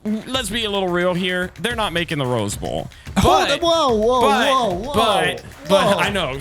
let's be a little real here. They're not making the Rose Bowl. Whoa. But I know,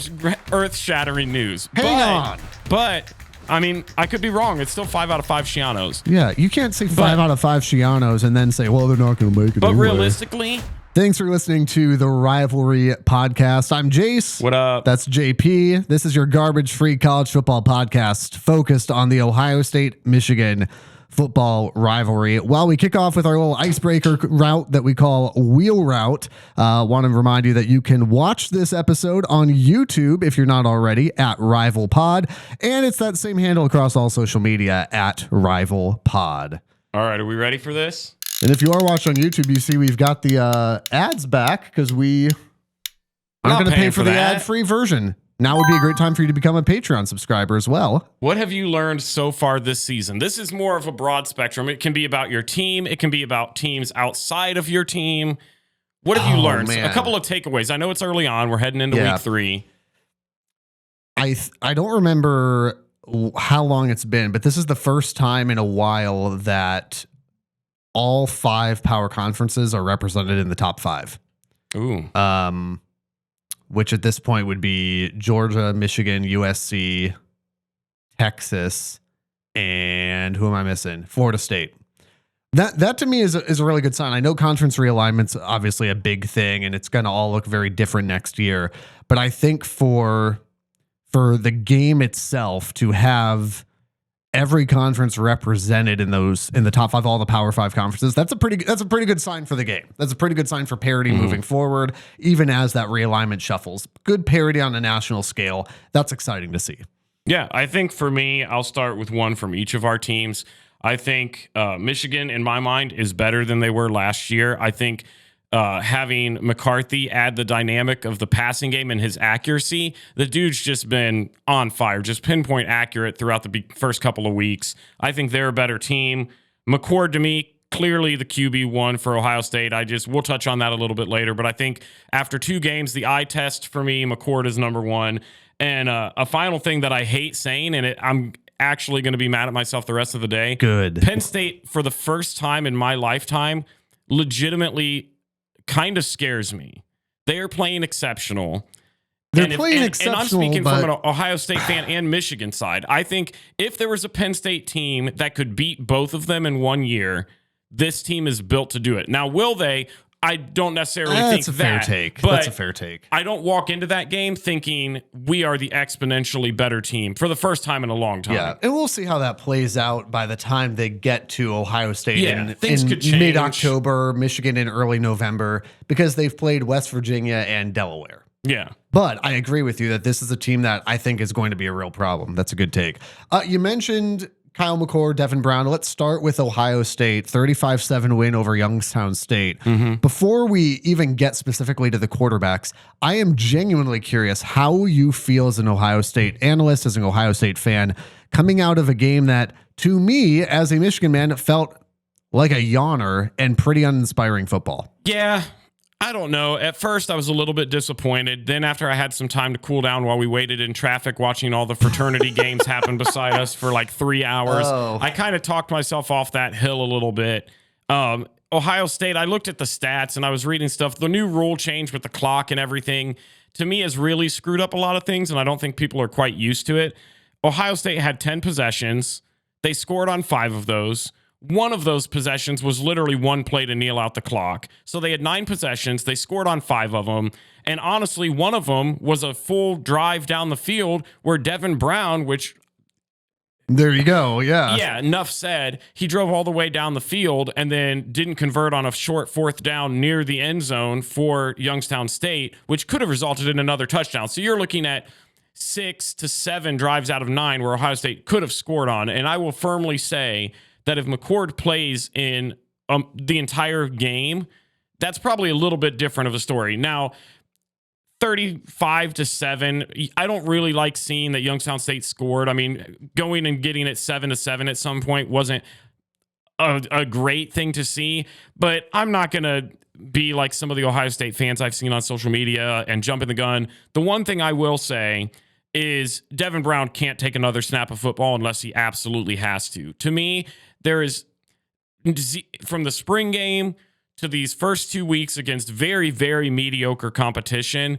earth-shattering news. Hang on. But I mean, I could be wrong. It's still 5 out of 5 Schianos. Yeah, you can't say 5 out of 5 Schianos and then say, well, they're not going to make it. But anyway. realistically, thanks for listening to the Rivalry Podcast. I'm Jace. What up? That's JP. This is your garbage-free college football podcast focused on the Ohio State-Michigan football rivalry. While we kick off with our little icebreaker route that we call Wheel Route, want to remind you that you can watch this episode on YouTube if you're not already at Rival Pod, and it's that same handle across all social media at Rival Pod. All right, are we ready for this? And if you are watching on YouTube, you see we've got the ads back because we aren't going to pay for the ad-free version. Now would be a great time for you to become a Patreon subscriber as well. What have you learned so far this season? This is more of a broad spectrum. It can be about your team. It can be about teams outside of your team. What have you learned? Man. A couple of takeaways. I know it's early on. We're heading into week 3. I don't remember how long it's been, but this is the first time in a while that all 5 power conferences are represented in the top 5. Ooh. Which at this point would be Georgia, Michigan, USC, Texas, and who am I missing? Florida State. That to me is a really good sign. I know conference realignment's obviously a big thing, and it's going to all look very different next year. But I think for the game itself to have every conference represented in the top 5, all the Power 5 conferences, that's a pretty good sign for the game. That's a pretty good sign for parity moving forward, even as that realignment shuffles. Good parity on a national scale. That's exciting to see. Yeah, I think for me, I'll start with one from each of our teams. I think Michigan, in my mind, is better than they were last year. I think having McCarthy add the dynamic of the passing game and his accuracy, the dude's just been on fire, just pinpoint accurate throughout the first couple of weeks. I think they're a better team. McCord, to me, clearly the QB1 for Ohio State. We'll touch on that a little bit later, but I think after 2 games, the eye test for me, McCord is number 1. And a final thing that I hate saying, and I'm actually going to be mad at myself the rest of the day. Good. Penn State, for the first time in my lifetime, legitimately kind of scares me. They are playing exceptional. They're playing exceptional, and I'm speaking from an Ohio State fan and Michigan side. I think if there was a Penn State team that could beat both of them in 1 year, this team is built to do it. Now, will they? I don't necessarily think that. Fair take. But that's a fair take. I don't walk into that game thinking we are the exponentially better team for the first time in a long time. Yeah, and we'll see how that plays out by the time they get to Ohio State in mid-October, Michigan in early November, because they've played West Virginia and Delaware. Yeah. But I agree with you that this is a team that I think is going to be a real problem. That's a good take. You mentioned Kyle McCord, Devin Brown. Let's start with Ohio State, 35-7 win over Youngstown State. Before we even get specifically to the quarterbacks, I am genuinely curious how you feel as an Ohio State analyst, as an Ohio State fan, coming out of a game that, to me, as a Michigan man, felt like a yawner and pretty uninspiring football. Yeah. I don't know. At first, I was a little bit disappointed. Then after I had some time to cool down while we waited in traffic watching all the fraternity games happen beside us for like 3 hours, I kind of talked myself off that hill a little bit. Ohio State, I looked at the stats and I was reading stuff. The new rule change with the clock and everything, to me, has really screwed up a lot of things, and I don't think people are quite used to it. Ohio State had 10 possessions. They scored on 5 of those. One of those possessions was literally one play to kneel out the clock. So they had 9 possessions. They scored on 5 of them. And honestly, one of them was a full drive down the field where Devin Brown, which... There you go. Yeah. Yeah. Enough said. He drove all the way down the field and then didn't convert on a short 4th down near the end zone for Youngstown State, which could have resulted in another touchdown. So you're looking at 6 to 7 drives out of 9 where Ohio State could have scored on. And I will firmly say that if McCord plays in the entire game, that's probably a little bit different of a story. Now, 35-7, I don't really like seeing that Youngstown State scored. I mean, going and getting it 7-7 at some point wasn't a great thing to see, but I'm not going to be like some of the Ohio State fans I've seen on social media and jumping the gun. The one thing I will say is Devin Brown can't take another snap of football unless he absolutely has to. To me, there is from the spring game to these first 2 weeks against very, very mediocre competition,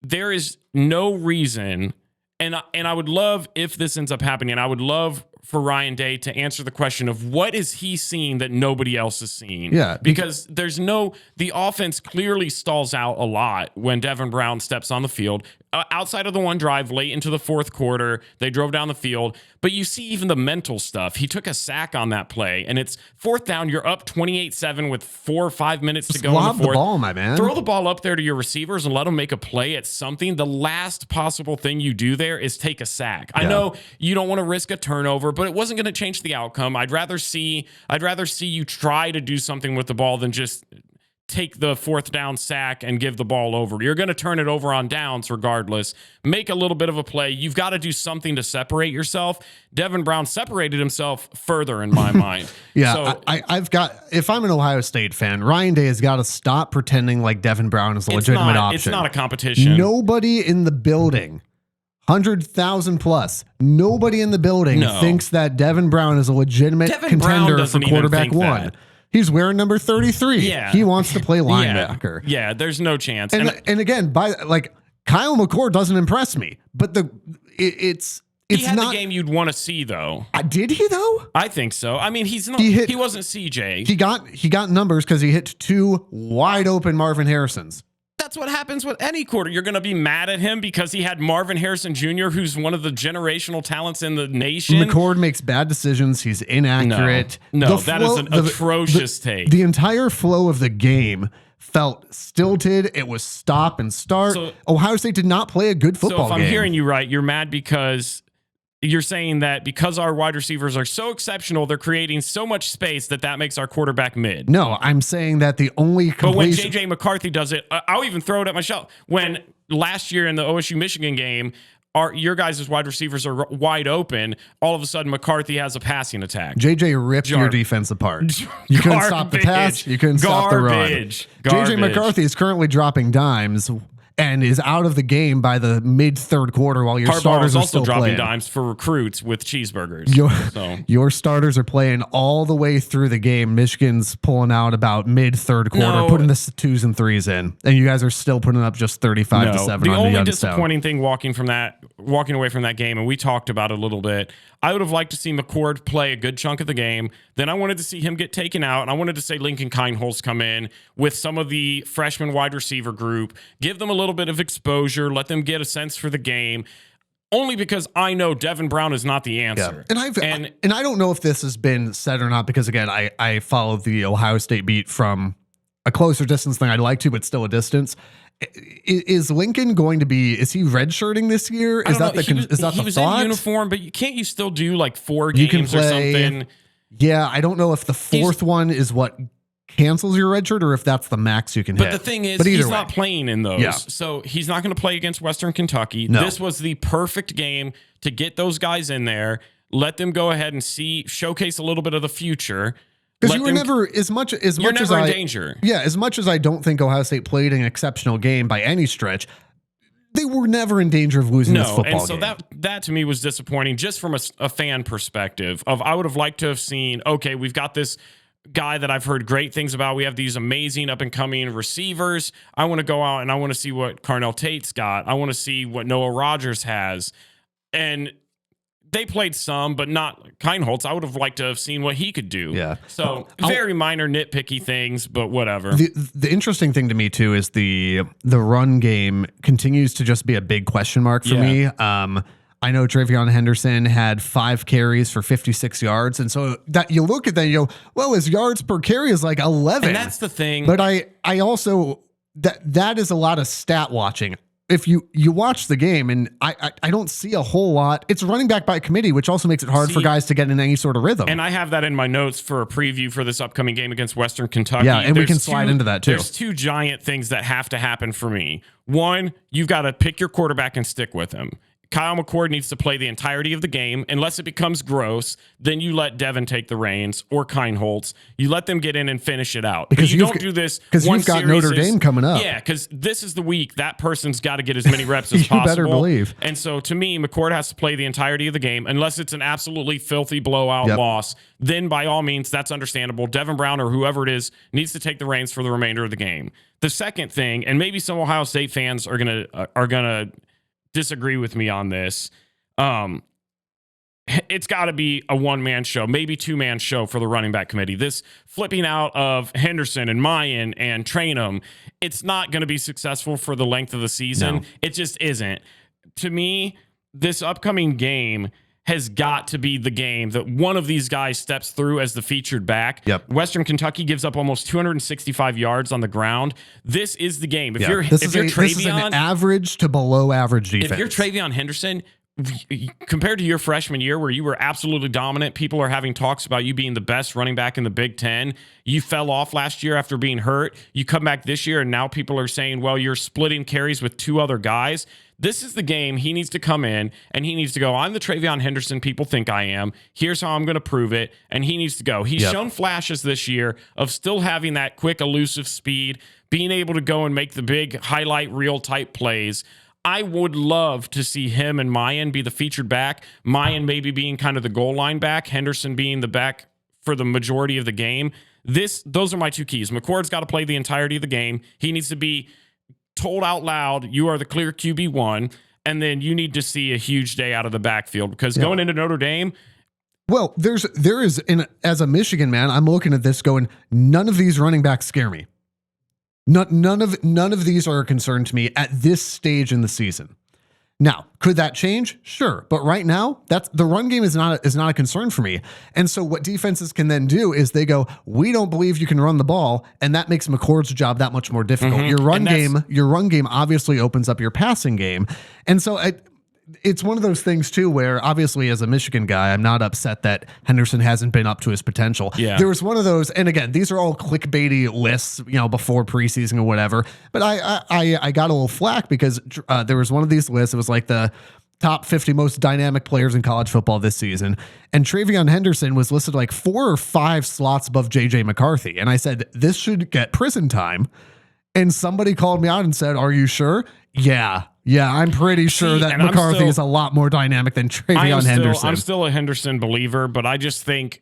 there is no reason. And I would love, if this ends up happening, I would love for Ryan Day to answer the question of what is he seeing that nobody else is seeing? Yeah. Because the offense clearly stalls out a lot when Devin Brown steps on the field. Outside of the one drive late into the fourth quarter, they drove down the field. But you see even the mental stuff. He took a sack on that play, and it's fourth down. You're up 28-7 with 4 or 5 minutes to go in the fourth. Lob the ball, my man. Throw the ball up there to your receivers and let them make a play at something. The last possible thing you do there is take a sack. I know you don't want to risk a turnover, but it wasn't going to change the outcome. I'd rather see you try to do something with the ball than just take the fourth down sack and give the ball over. You're going to turn it over on downs regardless. Make a little bit of a play. You've got to do something to separate yourself. Devin Brown separated himself further in my mind. Yeah, so, if I'm an Ohio State fan, Ryan Day has got to stop pretending like Devin Brown is a legitimate option. It's not a competition. Nobody in the building, 100,000 plus, nobody in the building thinks that Devin Brown is a legitimate contender for quarterback one. That. He's wearing number 33. Yeah. He wants to play linebacker. Yeah, there's no chance. And again, Kyle McCord doesn't impress me, but it's he had not the game you'd want to see though. Did he though? I think so. I mean, he wasn't CJ. He got numbers because he hit 2 wide open Marvin Harrisons. That's what happens with any quarter. You're going to be mad at him because he had Marvin Harrison Jr., who's one of the generational talents in the nation. McCord makes bad decisions. He's inaccurate. No, that is an atrocious take. The entire flow of the game felt stilted. It was stop and start. So, Ohio State did not play a good football game. So if I'm hearing you right, you're mad because you're saying that because our wide receivers are so exceptional, they're creating so much space that makes our quarterback mid. No, I'm saying that the only completion... But when J.J. McCarthy does it, I'll even throw it at myself. When last year in the OSU-Michigan game, your guys' wide receivers are wide open, all of a sudden McCarthy has a passing attack. JJ ripped your defense apart. You couldn't stop the pass. You couldn't stop the run. JJ McCarthy is currently dropping dimes and is out of the game by the mid-third quarter while your starters are still dropping playing. Dimes for recruits with cheeseburgers. Your starters are playing all the way through the game. Michigan's pulling out about mid-third quarter, putting the 2s and 3s in, and you guys are still putting up just 35-7 on the Youngstown. The only disappointing thing walking away from that game, and we talked about it a little bit, I would have liked to see McCord play a good chunk of the game. Then I wanted to see him get taken out, and I wanted to say Lincoln Kineholz come in with some of the freshman wide receiver group, give them a little bit of exposure, let them get a sense for the game. Only because I know Devin Brown is not the answer. Yeah. And I don't know if this has been said or not, because again, I follow the Ohio State beat from a closer distance than I'd like to, but still a distance. Is Lincoln going to be? Is he redshirting this year? Is that the thought? He was in uniform, but can't you still do like 4 games or something? Yeah, I don't know if the fourth one is what cancels your red shirt or if that's the max you can hit. But the thing is, he's not playing in those, so he's not going to play against Western Kentucky. No. This was the perfect game to get those guys in there, let them go ahead and showcase a little bit of the future. Because you were never as much as in I danger. Yeah, as much as I don't think Ohio State played an exceptional game by any stretch, they were never in danger of losing this football game. So that to me was disappointing, just from a fan perspective. I would have liked to have seen, okay, we've got this guy that I've heard great things about. We have these amazing up and coming receivers. I want to go out and I want to see what Carnell Tate's got. I want to see what Noah Rogers has, and they played some, but not Kineholz. I would have liked to have seen what he could do. Yeah. So very minor nitpicky things, but whatever. The interesting thing to me too is the run game continues to just be a big question mark for me. I know Travion Henderson had 5 carries for 56 yards. And so that you look at that and you go, well, his yards per carry is like 11. And that's the thing. But I also, that is a lot of stat watching. If you watch the game, and I don't see a whole lot. It's running back by committee, which also makes it hard for guys to get in any sort of rhythm. And I have that in my notes for a preview for this upcoming game against Western Kentucky. Yeah, and we can slide into that too. There's 2 giant things that have to happen for me. One, you've got to pick your quarterback and stick with him. Kyle McCord needs to play the entirety of the game. Unless it becomes gross, then you let Devin take the reins or Keinholz. You let them get in and finish it out. Because you don't do this because you've got Notre Dame coming up. Yeah, because this is the week that person's got to get as many reps as possible. Better believe. And so to me, McCord has to play the entirety of the game, unless it's an absolutely filthy blowout loss. Then by all means, that's understandable. Devin Brown or whoever it is needs to take the reins for the remainder of the game. The second thing, and maybe some Ohio State fans are gonna disagree with me on this. It's got to be a one-man show, maybe two-man show for the running back committee. This flipping out of Henderson and Mayan and Trainum, it's not going to be successful for the length of the season. No. It just isn't. To me, this upcoming game has got to be the game that one of these guys steps through as the featured back. Yep. Western Kentucky gives up almost 265 yards on the ground. This is the game. If you're this is an average to below average defense. If you're Travion Henderson, compared to your freshman year where you were absolutely dominant, people are having talks about you being the best running back in the Big Ten. You fell off last year after being hurt. You come back this year and now people are saying, well, you're splitting carries with two other guys. This is the game he needs to come in and he needs to go, I'm the Travion Henderson people think I am. Here's how I'm going to prove it. And he needs to go. He's shown flashes this year of still having that quick, elusive speed, being able to go and make the big highlight reel type plays. I would love to see him and Mayan be the featured back. Mayan maybe being kind of the goal line back, Henderson being the back for the majority of the game. Those are my two keys. McCord's got to play the entirety of the game. He needs to be told out loud, you are the clear QB1, and then you need to see a huge day out of the backfield because going into Notre Dame. Well, there is as a Michigan man, I'm looking at this going, none of these running backs scare me. None of these are a concern to me at this stage in the season. Now, could that change? Sure, but right now, the run game is not a concern for me. And so, what defenses can then do is they go, "We don't believe you can run the ball," and that makes McCord's job that much more difficult. Mm-hmm. Your run game obviously opens up your passing game, and so it's one of those things too where obviously as a Michigan guy, I'm not upset that Henderson hasn't been up to his potential. Yeah. There was one of those, and again, these are all clickbaity lists, before preseason or whatever. But I got a little flack because there was one of these lists. It was like the top 50 most dynamic players in college football this season, and Travion Henderson was listed like 4 or 5 slots above JJ McCarthy. And I said, this should get prison time. And somebody called me out and said, "Are you sure?" Yeah, I'm pretty sure that McCarthy is a lot more dynamic than Travion Henderson. I'm still a Henderson believer, but I just think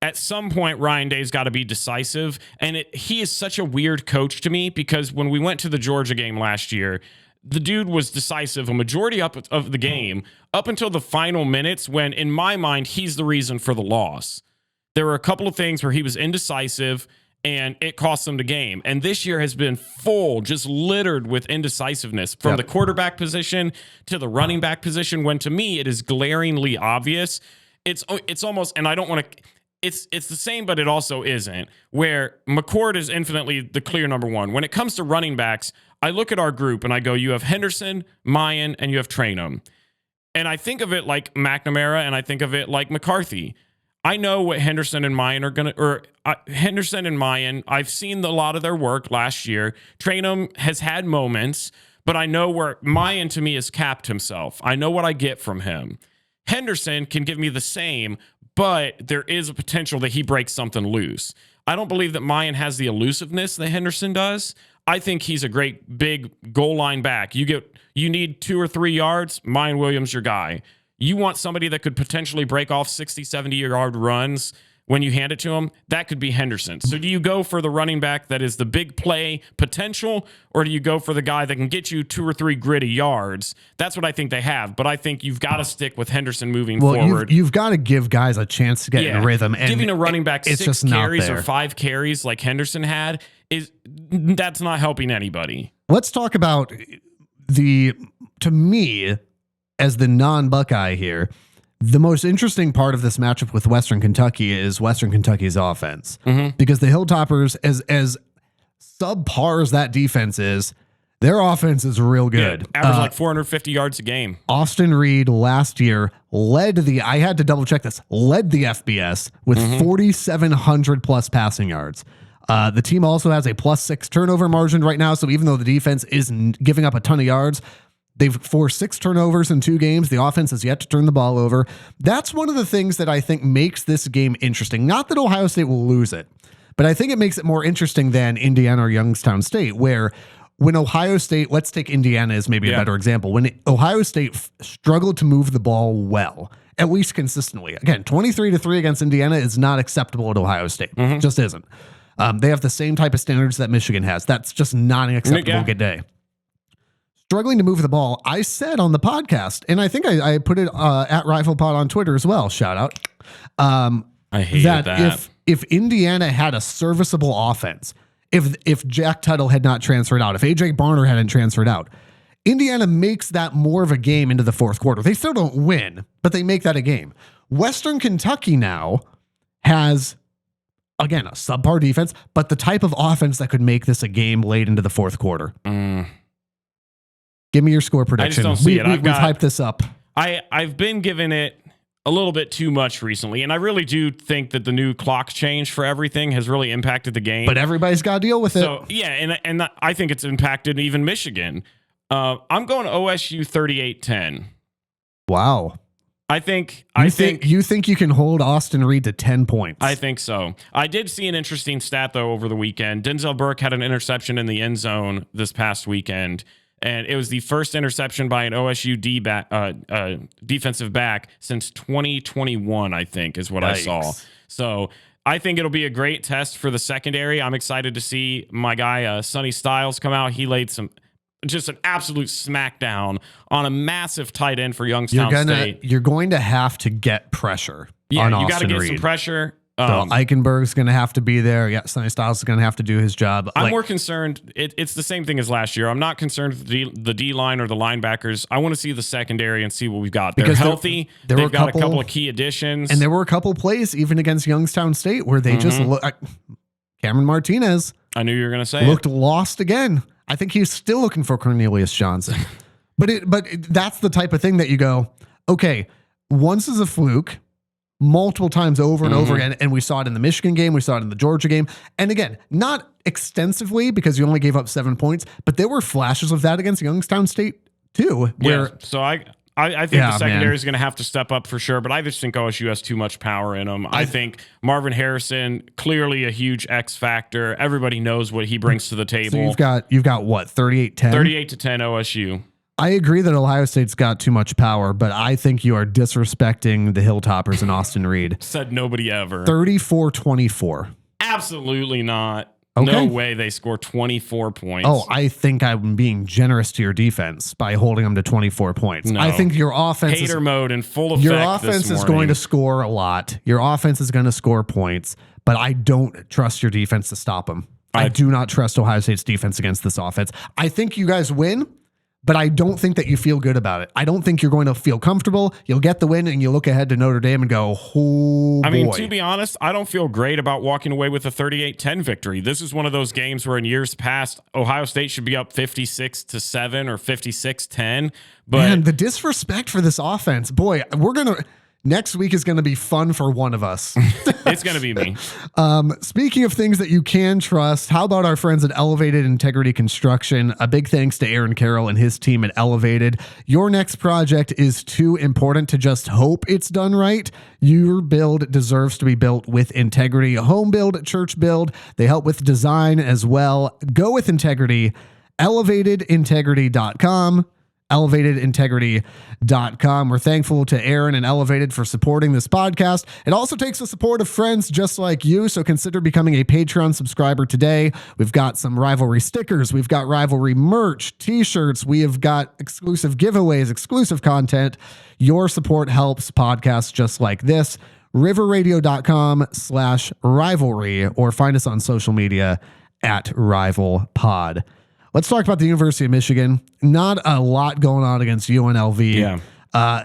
at some point Ryan Day's got to be decisive. And he is such a weird coach to me because when we went to the Georgia game last year, the dude was decisive a majority of the game up until the final minutes when, in my mind, he's the reason for the loss. There were a couple of things where he was indecisive and it cost them the game. And this year has been just littered with indecisiveness from the quarterback position to the running back position, when to me it is glaringly obvious. It's almost, and I don't want to, it's the same, but it also isn't, where McCord is infinitely the clear number one. When it comes to running backs, I look at our group and I go, you have Henderson, Mayan, and you have Trainum. And I think of it like McNamara and I think of it like McCarthy. I know what Henderson and Mayan are going to, Henderson and Mayan, I've seen a lot of their work last year. Trainum has had moments, but I know where Mayan to me has capped himself. I know what I get from him. Henderson can give me the same, but there is a potential that he breaks something loose. I don't believe that Mayan has the elusiveness that Henderson does. I think he's a great big goal line back. You need 2 or 3 yards, Mayan Williams your guy. You want somebody that could potentially break off 60, 70-yard runs when you hand it to him? That could be Henderson. So do you go for the running back that is the big play potential, or do you go for the guy that can get you 2 or 3 gritty yards? That's what I think they have, but I think you've got to stick with Henderson moving forward. You've got to give guys a chance to get in rhythm. And giving a running back 6 carries or 5 carries like Henderson had, that's not helping anybody. Let's talk about to me, as the non-Buckeye here, the most interesting part of this matchup with Western Kentucky is Western Kentucky's offense. Mm-hmm. Because the Hilltoppers, as subpar as that defense is, their offense is real good. Yeah, average like 450 yards a game. Austin Reed last year led the FBS with 4,700 plus passing yards. The team also has a +6 turnover margin right now. So even though the defense isn't giving up a ton of yards, They've forced 6 turnovers in 2 games. The offense has yet to turn the ball over. That's one of the things that I think makes this game interesting. Not that Ohio State will lose it, but I think it makes it more interesting than Indiana or Youngstown State, where when Ohio State, let's take Indiana as maybe a better example. When Ohio State struggled to move the ball well, at least consistently. Again, 23-3 against Indiana is not acceptable at Ohio State. Just isn't. They have the same type of standards that Michigan has. That's just not an acceptable good day. Struggling to move the ball, I said on the podcast, and I think I put it at RiflePod on Twitter as well. Shout out. I hate that. If Indiana had a serviceable offense, if Jack Tuttle had not transferred out, if AJ Barner hadn't transferred out, Indiana makes that more of a game into the fourth quarter. They still don't win, but they make that a game. Western Kentucky now has, again, a subpar defense, but the type of offense that could make this a game late into the fourth quarter. Give me your score prediction. I just don't see it. We've hyped this up. I've been giving it a little bit too much recently, and I really do think that the new clock change for everything has really impacted the game. But everybody's got to deal with it. So, yeah, and I think it's impacted even Michigan. I'm going OSU 38-10. Wow. I think you think you can hold Austin Reed to 10 points. I think so. I did see an interesting stat though over the weekend. Denzel Burke had an interception in the end zone this past weekend, and it was the first interception by an OSU defensive back since 2021, I think, is what I saw. So I think it'll be a great test for the secondary. I'm excited to see my guy Sonny Styles come out. He laid just an absolute smackdown on a massive tight end for Youngstown State. You're going to have to get pressure on Austin Reed. You got to get some pressure. So Eichenberg's going to have to be there. Yeah, Sonny Styles is going to have to do his job. I'm more concerned. It's the same thing as last year. I'm not concerned with the D line or the linebackers. I want to see the secondary and see what we've got. They're healthy. They've got a couple of key additions. And there were a couple plays even against Youngstown State where they just look. Cameron Martinez. I knew you were going to say looked lost again. I think he's still looking for Cornelius Johnson. but that's the type of thing that you go, okay, once is a fluke, multiple times over and over again. And we saw it in the Michigan game. We saw it in the Georgia game. And again, not extensively because you only gave up 7 points, but there were flashes of that against Youngstown State too. So I think the secondary is going to have to step up for sure, but I just think OSU has too much power in them. I think Marvin Harrison, clearly a huge X factor. Everybody knows what he brings to the table. So you've got what, 38-10? 38-10 OSU. I agree that Ohio State's got too much power, but I think you are disrespecting the Hilltoppers and Austin Reed. Said nobody ever. 34-24. Absolutely not. Okay. No way they score 24 points. Oh, I think I'm being generous to your defense by holding them to 24 points. No. I think your offense hater mode in full effect. Your offense is going to score a lot. Your offense is going to score points, but I don't trust your defense to stop them. I do not trust Ohio State's defense against this offense. I think you guys win, but I don't think that you feel good about it. I don't think you're going to feel comfortable. You'll get the win and you look ahead to Notre Dame and go, oh boy. I mean, to be honest, I don't feel great about walking away with a 38-10 victory. This is one of those games where in years past, Ohio State should be up 56-7 or 56-10. But man, the disrespect for this offense, boy, next week is going to be fun for one of us. It's going to be me. Speaking of things that you can trust, how about our friends at Elevated Integrity Construction? A big thanks to Aaron Carroll and his team at Elevated. Your next project is too important to just hope it's done right. Your build deserves to be built with integrity. Home build, church build. They help with design as well. Go with integrity. ElevatedIntegrity.com. ElevatedIntegrity.com. We're thankful to Aaron and Elevated for supporting this podcast. It also takes the support of friends just like you, so consider becoming a Patreon subscriber today. We've got some Rivalry stickers. We've got Rivalry merch, t-shirts. We have got exclusive giveaways, exclusive content. Your support helps podcasts just like this. riverradio.com/rivalry or find us on social media at RivalPod. Let's talk about the University of Michigan. Not a lot going on against UNLV. Yeah. I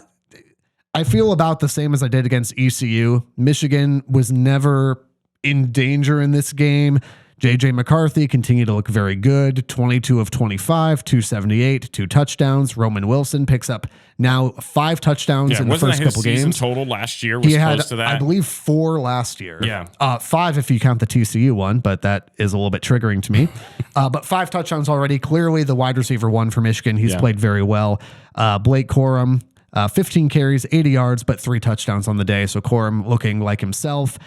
feel about the same as I did against ECU. Michigan was never in danger in this game. JJ McCarthy continued to look very good. 22 of 25, 278, 2 touchdowns. Roman Wilson picks up now 5 touchdowns in the first couple games. Total last year was He had, close to that. I believe, 4 last year. Yeah. 5 if you count the TCU one, but that is a little bit triggering to me. But 5 touchdowns already. Clearly the wide receiver 1 for Michigan. He's played very well. Blake Corum, 15 carries, 80 yards, but 3 touchdowns on the day. So Corum looking like himself.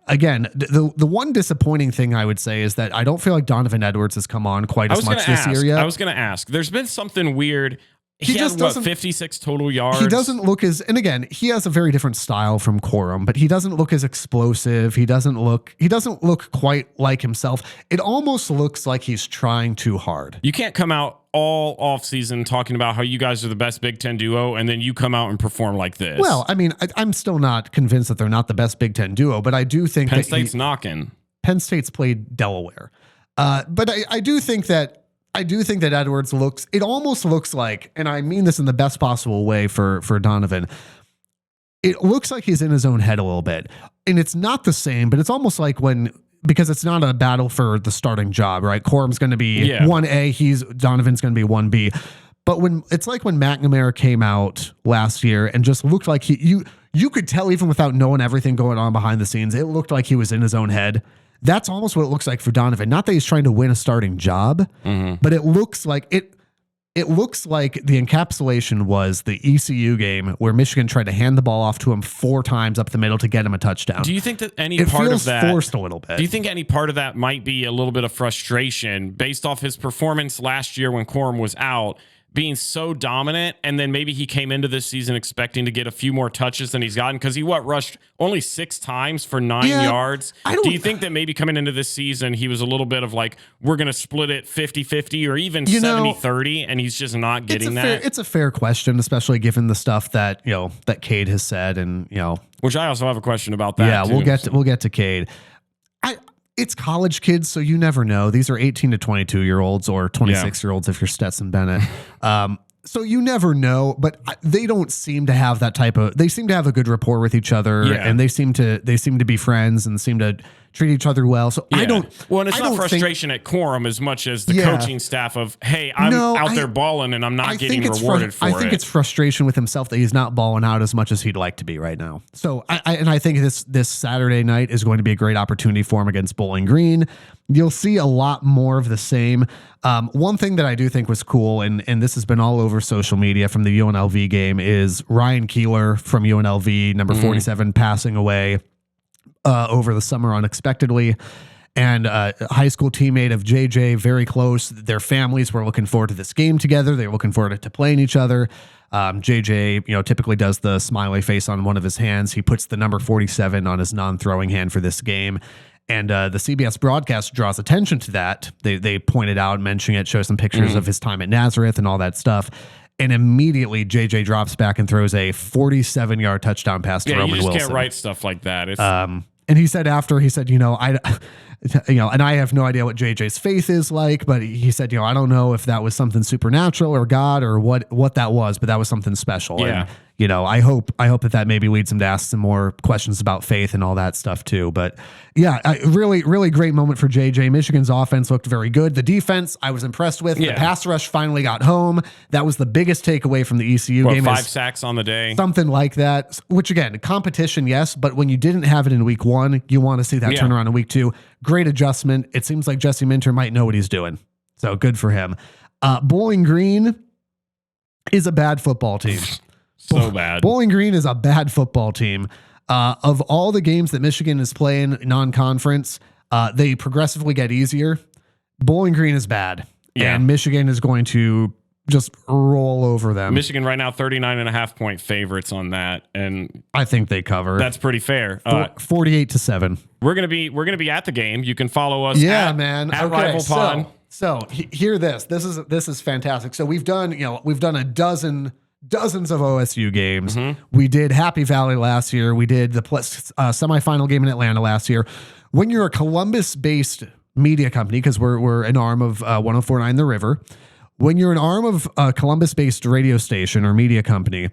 Again, the one disappointing thing I would say is that I don't feel like Donovan Edwards has come on quite as much this year yet. I was going to ask. There's been something weird. He just had, 56 total yards? He doesn't look as, and again, he has a very different style from Corum, but he doesn't look as explosive. He doesn't look quite like himself. It almost looks like he's trying too hard. You can't come out all offseason talking about how you guys are the best Big Ten duo, and then you come out and perform like this. Well, I mean, I'm still not convinced that they're not the best Big Ten duo, but I do think Penn State's knocking. Penn State's played Delaware. But I do think that Edwards it almost looks like, and I mean this in the best possible way for Donovan, it looks like he's in his own head a little bit. And it's not the same, but it's almost like because it's not a battle for the starting job, right? Corum's going to be 1A, Donovan's going to be 1B. But when McNamara came out last year and just looked like you could tell even without knowing everything going on behind the scenes, it looked like he was in his own head. That's almost what it looks like for Donovan. Not that he's trying to win a starting job, but it looks like the encapsulation was the ECU game where Michigan tried to hand the ball off to him 4 times up the middle to get him a touchdown. Do you think that it feels forced a little bit? Do you think any part of that might be a little bit of frustration based off his performance last year when Corum was out, being so dominant, and then maybe he came into this season expecting to get a few more touches than he's gotten because he rushed only 6 times for 9 yards. Do you think that maybe coming into this season he was a little bit of like, we're going to split it 50-50 or even 70-30, and he's just not getting that? It's a fair question, especially given the stuff that that Cade has said, and which I also have a question about that. Yeah, we'll get to Cade. It's college kids, so you never know. These are 18 to 22-year-olds or 26-year-olds if you're Stetson Bennett. So you never know, but they don't seem to have that they seem to have a good rapport with each other, and they seem to be friends and seem to treat each other well. So I don't. Well, and it's not frustration at Corum as much as the coaching staff of, hey, I'm out there balling and I'm not getting rewarded for it. I think it's frustration with himself that he's not balling out as much as he'd like to be right now. So I think this Saturday night is going to be a great opportunity for him against Bowling Green. You'll see a lot more of the same. One thing that I do think was cool, and this has been all over social media from the UNLV game, is Ryan Keeler from UNLV, number 47, passing away over the summer unexpectedly. And a high school teammate of JJ, very close. Their families were looking forward to this game together. They were looking forward to playing each other. JJ, typically does the smiley face on one of his hands. He puts the number 47 on his non-throwing hand for this game. And the CBS broadcast draws attention to that. They point it out, mention it, show some pictures of his time at Nazareth and all that stuff. And immediately JJ drops back and throws a 47-yard touchdown pass to Roman Wilson. You just can't write stuff like that. And he said, and I have no idea what JJ's faith is like, but he said, I don't know if that was something supernatural or God or what that was, but that was something special. Yeah. And, I hope that maybe leads him to ask some more questions about faith and all that stuff too. But yeah, really, really great moment for JJ. Michigan's offense looked very good. The defense I was impressed with. The pass rush finally got home. That was the biggest takeaway from the ECU game. 5 sacks on the day. Something like that, which again, competition, yes, but when you didn't have it in week 1, you want to see that turnaround in week 2. Great adjustment. It seems like Jesse Minter might know what he's doing. So good for him. Bowling Green is a bad football team. So bad. Bowling Green is a bad football team. Of all the games that Michigan is playing non-conference, they progressively get easier. Bowling Green is bad. Yeah. And Michigan is going to just roll over them. Michigan right now 39.5-point favorites on that, and I think they cover. That's pretty fair. 48-7. We're gonna be at the game. You can follow us. At Rival Pod. So hear this. This is fantastic. So we've done a dozens of OSU games. We did Happy Valley last year. We did the semifinal game in Atlanta last year. When you're a Columbus-based media company, because we're an arm of 104.9 The River. When you're an arm of a Columbus-based radio station or media company,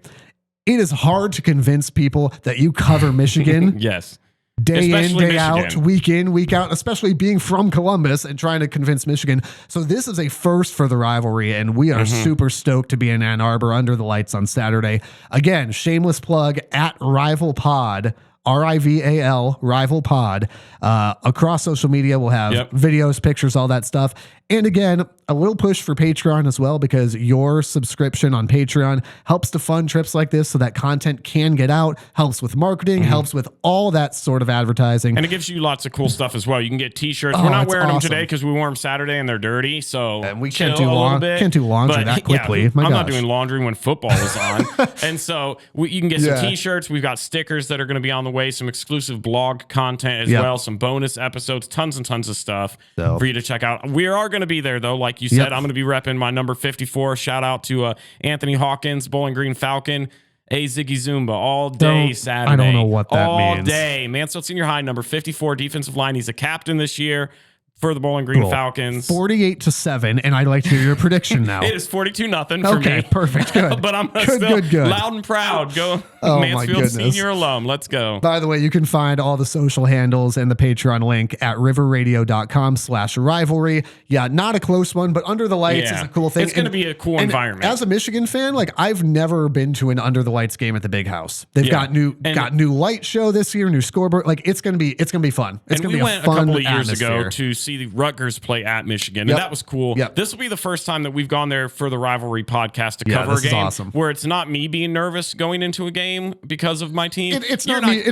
it is hard to convince people that you cover Michigan. Yes. day Especially in, day out, Michigan. week in, week out, especially being from Columbus and trying to convince Michigan. So this is a first for the rivalry, and we are super stoked to be in Ann Arbor under the lights on Saturday. Again, shameless plug at Rival Pod. RIVAL, Rival Pod. Across social media, we'll have videos, pictures, all that stuff. And again, a little push for Patreon as well, because your subscription on Patreon helps to fund trips like this so that content can get out, helps with marketing, helps with all that sort of advertising. And it gives you lots of cool stuff as well. You can get t-shirts. We're not wearing them today because we wore them Saturday and they're dirty. So and we can't do laundry that quickly. I'm not doing laundry when football is on. And so you can get some t-shirts. We've got stickers that are going to be on the way, some exclusive blog content as well, some bonus episodes, tons and tons of stuff for you to check out. We are going to be there, though. Like you said, I'm going to be repping my number 54. Shout out to Anthony Hawkins, Bowling Green Falcon. A Ziggy Zumba all day Saturday. I don't know what that all means. All day. Mansfield Senior High, number 54, defensive line. He's a captain this year for the Bowling Green Falcons. 48-7, and I'd like to hear your prediction now. It is 42-0 for me. Okay, perfect. Good. But I'm good. Loud and proud. Go Mansfield Senior alum. Let's go. By the way, you can find all the social handles and the Patreon link at riverradio.com/rivalry. Yeah, not a close one, but Under the Lights is a cool thing. It's going to be a cool environment. As a Michigan fan, like I've never been to an Under the Lights game at the Big House. They've got new light show this year, new scoreboard. Like it's going to be fun. It's going to be a fun atmosphere. We went a couple of years atmosphere. ago to see the Rutgers play at Michigan, and that was cool. This will be the first time that we've gone there for the Rivalry podcast to cover a game where it's not me being nervous going into a game because of my team. It's not me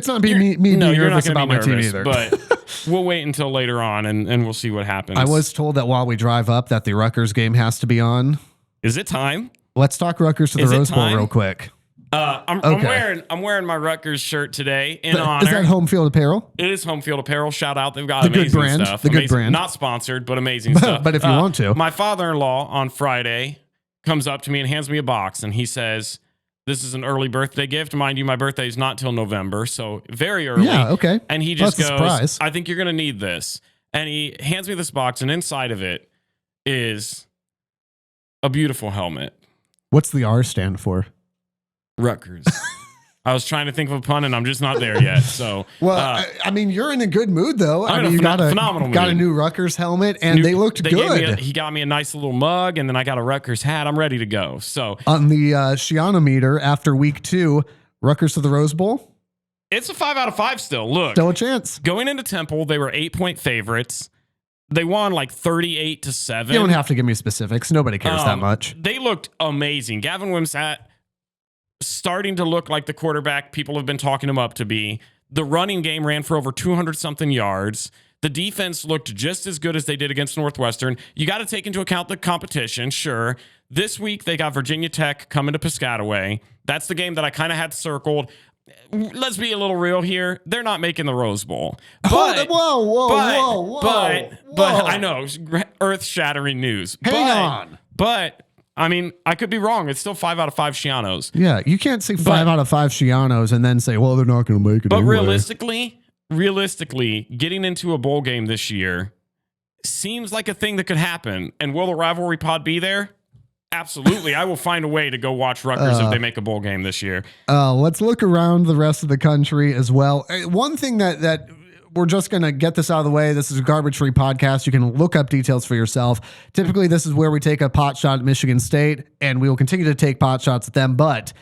being nervous about my team either. But we'll wait until later on, and we'll see what happens. I was told that while we drive up that the Rutgers game has to be on. Is it time? Let's talk Rutgers to the Rose Bowl real quick. I'm wearing my Rutgers shirt today in honor. Is that home field apparel? It is home field apparel. Shout out. They've got the amazing good brand, stuff. The good brand. Not sponsored, but amazing stuff. But if you want to. My father-in-law on Friday comes up to me and hands me a box, and he says, this is an early birthday gift. Mind you, my birthday is not till November, so very early. Yeah, okay. And he just goes, I think you're going to need this. And he hands me this box, and inside of it is a beautiful helmet. What's the R stand for? Rutgers. I was trying to think of a pun, and I'm just not there yet. So, I mean, you're in a good mood, though. I mean, you got a phenomenal got a new Rutgers helmet, and they looked good. He got me a nice little mug, and then I got a Rutgers hat. I'm ready to go. So on the Shianometer after week 2, Rutgers to the Rose Bowl. It's a 5 out of 5 still. Look, still a chance. Going into Temple, they were 8-point favorites. They won like 38-7. You don't have to give me specifics. Nobody cares that much. They looked amazing. Gavin Wimsatt starting to look like the quarterback people have been talking him up to be. The running game ran for over 200-something yards. The defense looked just as good as they did against Northwestern. You got to take into account the competition, sure. This week, they got Virginia Tech coming to Piscataway. That's the game that I kind of had circled. Let's be a little real here. They're not making the Rose Bowl. But, whoa. But I know, earth-shattering news. Hang on. But I mean, I could be wrong. It's still 5 out of 5 Shianos. Yeah, you can't say 5 out of 5 Shianos and then say, well, they're not going to make it. But anyway. realistically, getting into a bowl game this year seems like a thing that could happen. And will the Rivalry Pod be there? Absolutely. I will find a way to go watch Rutgers if they make a bowl game this year. Let's look around the rest of the country as well. One thing that we're just going to get this out of the way. This is a Garbage Free podcast. You can look up details for yourself. Typically, this is where we take a pot shot at Michigan State, and we will continue to take pot shots at them. But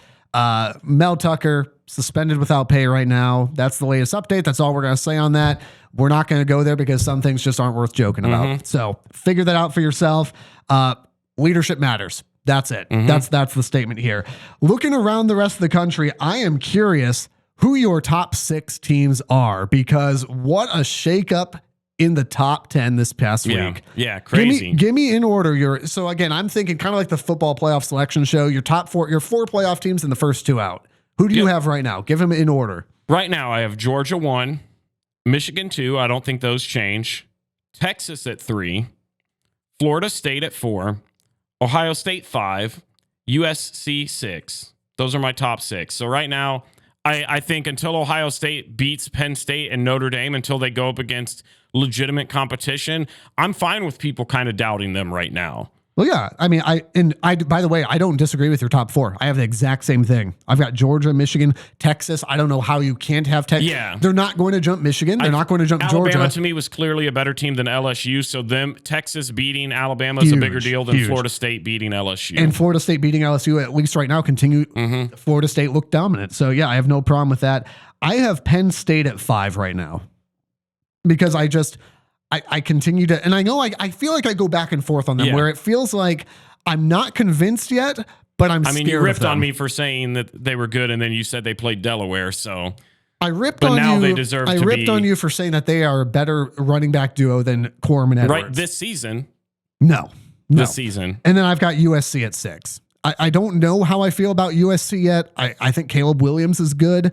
Mel Tucker suspended without pay right now. That's the latest update. That's all we're going to say on that. We're not going to go there because some things just aren't worth joking about. So figure that out for yourself. Leadership matters. That's it. That's the statement here. Looking around the rest of the country, I am curious who your top 6 teams are, because what a shakeup in the top 10 this past week. Yeah, crazy. Give me in order so again, I'm thinking kind of like the football playoff selection show, your 4 playoff teams and the first 2 out. Who do you have right now? Give them in order. Right now, I have Georgia 1, Michigan 2. I don't think those change. Texas at 3, Florida State at 4, Ohio State 5, USC 6. Those are my top 6. So right now, I think until Ohio State beats Penn State and Notre Dame, until they go up against legitimate competition, I'm fine with people kind of doubting them right now. Well, yeah. I mean, by the way, I don't disagree with your top 4. I have the exact same thing. I've got Georgia, Michigan, Texas. I don't know how you can't have Texas. Yeah. They're not going to jump Michigan. They're not going to jump Alabama, Georgia. to me, was clearly a better team than LSU. So Texas beating Alabama is a bigger deal than Florida State beating LSU. And Florida State beating LSU, at least right now, Florida State looked dominant. So, yeah, I have no problem with that. I have Penn State at 5 right now because I continue to, and I know I feel like I go back and forth on them where it feels like I'm not convinced yet, but I mean, you ripped on me for saying that they were good, and then you said they played Delaware. So I ripped on you. They deserve I ripped on you for saying that they are a better running back duo than Corum and Edwards. Right this season. No. This season. And then I've got USC at 6. I don't know how I feel about USC yet. I think Caleb Williams is good,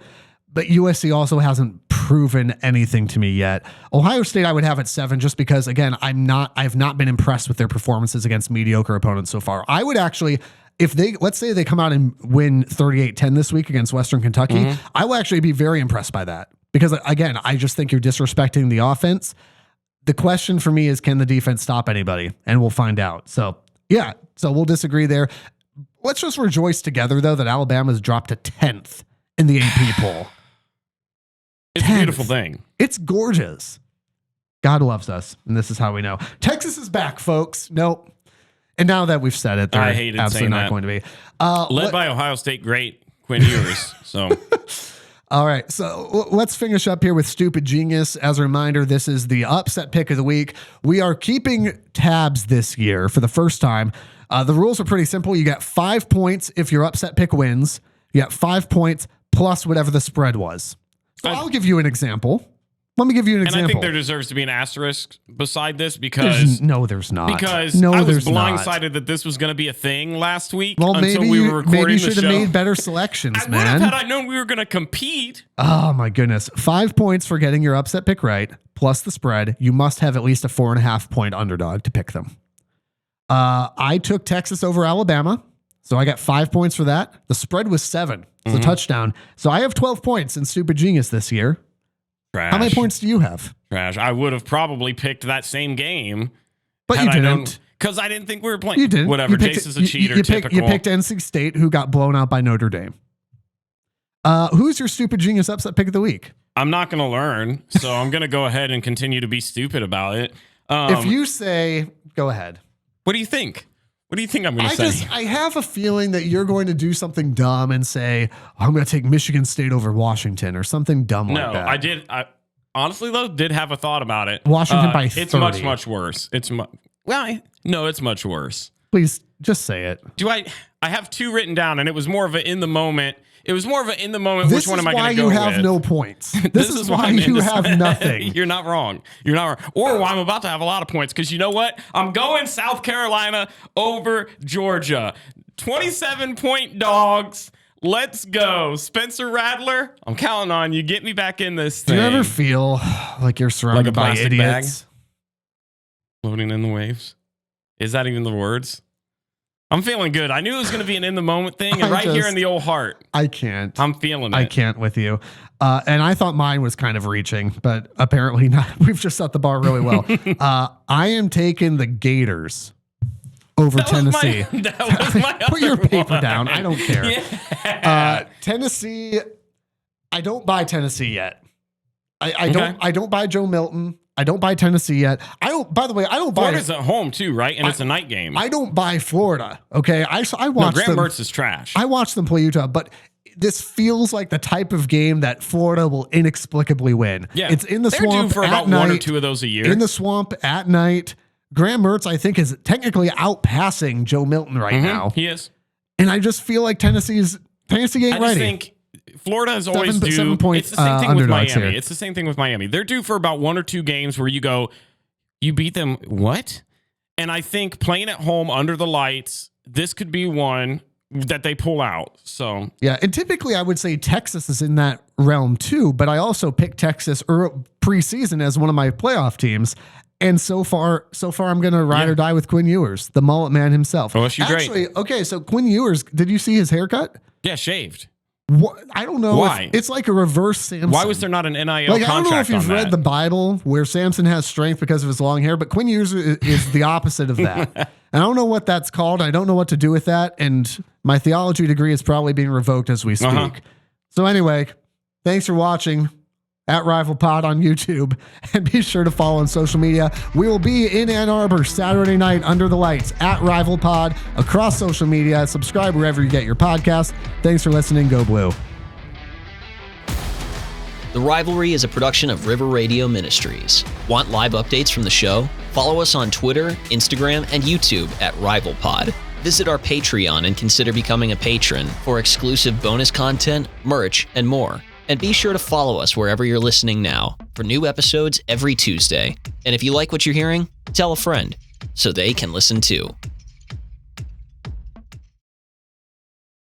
but USC also hasn't proven anything to me yet. Ohio State I would have at 7 just because, again, I've not been impressed with their performances against mediocre opponents so far. I would actually, let's say they come out and win 38-10 this week against Western Kentucky, I will actually be very impressed by that because, again, I just think you're disrespecting the offense. The question for me is, can the defense stop anybody? And we'll find out. So, yeah, so we'll disagree there. Let's just rejoice together, though, that Alabama's dropped to 10th in the AP poll. It's 10th. A beautiful thing. It's gorgeous. God loves us, and this is how we know. Texas is back, folks. Nope. And now that we've said it, they're absolutely not going to be. Led by Ohio State great Quinn Ewers. So, all right. So let's finish up here with Stupid Genius. As a reminder, this is the upset pick of the week. We are keeping tabs this year for the first time. The rules are pretty simple. You get 5 points if your upset pick wins. You get 5 points plus whatever the spread was. So I'll give you an example. Let me give you an example. And I think there deserves to be an asterisk beside this because... there's not. Because I was blindsided that this was going to we a thing last week until we were recording the show. Maybe you should have made better selections, man. I would have had I known we were going to compete. Oh, my goodness. 5 points for getting your upset pick right, plus the spread. You must have at least a 4.5 point underdog to pick them. I took Texas over Alabama, so I got 5 points for that. The spread was 7. It's a touchdown. So I have 12 points in Stupid Genius this year. Trash. How many points do you have? Trash. I would have probably picked that same game. But you didn't. Because I didn't think we were playing. You didn't. Whatever. Jason's a cheater. You picked NC State, who got blown out by Notre Dame. Who's your Stupid Genius upset pick of the week? I'm not going to learn, so I'm going to go ahead and continue to be stupid about it. If you say, go ahead. What do you think? What do you think I'm going to say? I have a feeling that you're going to do something dumb and say, I'm going to take Michigan State over Washington or something dumb like that. No, I did. I honestly, though, did have a thought about it. Washington by 30. It's much, much worse. It's much worse. Please, just say it. I have 2 written down, and it was more of an in the moment. It was more of an in the moment. Which one am I going to go with? This is why you have no points. This is why you have nothing. You're not wrong. You're not wrong. Or why I'm about to have a lot of points. Because you know what? I'm going South Carolina over Georgia. 27-point dogs. Let's go. Spencer Rattler, I'm counting on you. Get me back in this thing. Do you ever feel like you're surrounded by idiots? Floating in the waves. Is that even the words? I'm feeling good. I knew it was going to be an in the moment thing, and here in the old heart. I can't. I'm feeling it. I can't with you. And I thought mine was kind of reaching, but apparently not. We've just set the bar really well. I am taking the Gators over Tennessee. That was my Put your paper one. down. I don't care. Yeah. Tennessee. I don't buy Tennessee yet. I don't buy Joe Milton. I don't buy Tennessee yet. By the way, I don't buy. Florida's at home too, right? And it's a night game. I don't buy Florida. Okay, I watched Graham Mertz is trash. I watched them play Utah, but this feels like the type of game that Florida will inexplicably win. Yeah, it's in the They're swamp due for about night, 1 or 2 of those a year. In the swamp at night. Graham Mertz, I think, is technically outpassing Joe Milton right now. He is, and I just feel like Tennessee ain't ready. I think Florida is always due. 7 point, it's the same thing with Miami. Here. It's the same thing with Miami. They're due for about 1 or 2 games where you go, you beat them. What? And I think playing at home under the lights, this could be one that they pull out. So yeah, and typically I would say Texas is in that realm too. But I also picked Texas preseason as one of my playoff teams. And so far, I'm going to ride or die with Quinn Ewers, the mullet man himself. Oh, she's Actually, great. Okay, so Quinn Ewers, did you see his haircut? Yeah, shaved. I don't know. Why? It's like a reverse Samson. Why was there not an NIL I contract don't know if you've read the that? Bible where Samson has strength because of his long hair, but Quinn Ewers is the opposite of that. And I don't know what that's called. I don't know what to do with that. And my theology degree is probably being revoked as we speak. So anyway, thanks for watching at Rival Pod on YouTube, and be sure to follow on social media. We will be in Ann Arbor Saturday night under the lights at Rival Pod across social media. Subscribe wherever you get your podcast. Thanks for listening. Go Blue. The Rivalry is a production of River Radio Ministries. Want live updates from the show? Follow us on Twitter, Instagram, and YouTube at Rival Pod. Visit our Patreon and consider becoming a patron for exclusive bonus content, merch, and more. And be sure to follow us wherever you're listening now for new episodes every Tuesday. And if you like what you're hearing, tell a friend so they can listen too.